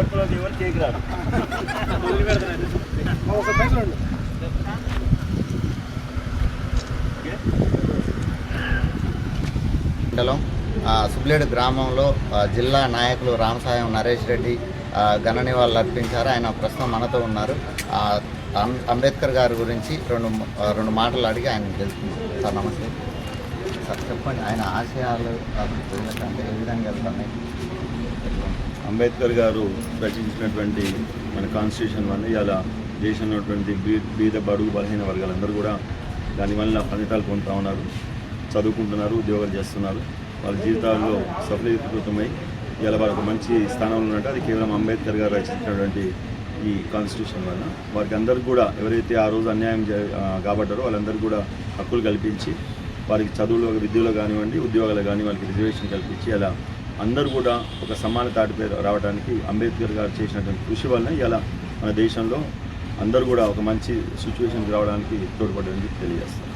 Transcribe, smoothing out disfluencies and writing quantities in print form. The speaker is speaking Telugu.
కడుపులో ఎవరు కేక్ రాదు. మండలం సుబ్లేడు గ్రామంలో జిల్లా నాయకులు రామసాయం నరేష్ రెడ్డి ఘన నివాళులు అర్పించారు. ఆయన ప్రస్తుతం మనతో ఉన్నారు. అంబేద్కర్ గారి గురించి రెండు మాటలు అడిగి ఆయన తెలుసుకున్నాం. సార్ నమస్తే. సార్ చెప్పండి, ఆయన ఆశయాలు అంటే ఏ విధంగా వెళ్తున్నాయి? అంబేద్కర్ గారు రచించినటువంటి మన కాన్స్టిట్యూషన్ వల్ల ఇలా దేశంలో ఉన్నటువంటి బీద బడుగు బలహీన వర్గాలందరూ కూడా దానివల్ల ఫలితాలు పొందుతూ ఉన్నారు, చదువుకుంటున్నారు, ఉద్యోగాలు చేస్తున్నారు. వాళ్ళ జీవితాల్లో సఫలీకృతమై ఇలా వాళ్ళకు మంచి స్థానంలో ఉన్నట్టు అది కేవలం అంబేద్కర్ గారు రచించినటువంటి ఈ కాన్స్టిట్యూషన్ వల్ల వారికి అందరికీ కూడా ఎవరైతే ఆ రోజు అన్యాయం కాబట్టారో వాళ్ళందరికీ కూడా హక్కులు కల్పించి వారికి చదువులో విద్యలో కానివ్వండి ఉద్యోగాలు కానీ వాళ్ళకి రిజర్వేషన్ కల్పించి అలా అందరూ కూడా ఒక సమాన తాటిపై రావడానికి అంబేద్కర్ గారు చేసినటువంటి కృషి వలన ఇలా మన దేశంలో అందరూ కూడా ఒక మంచి సిచ్యువేషన్కి రావడానికి తోడ్పడడానికి తెలియజేస్తారు.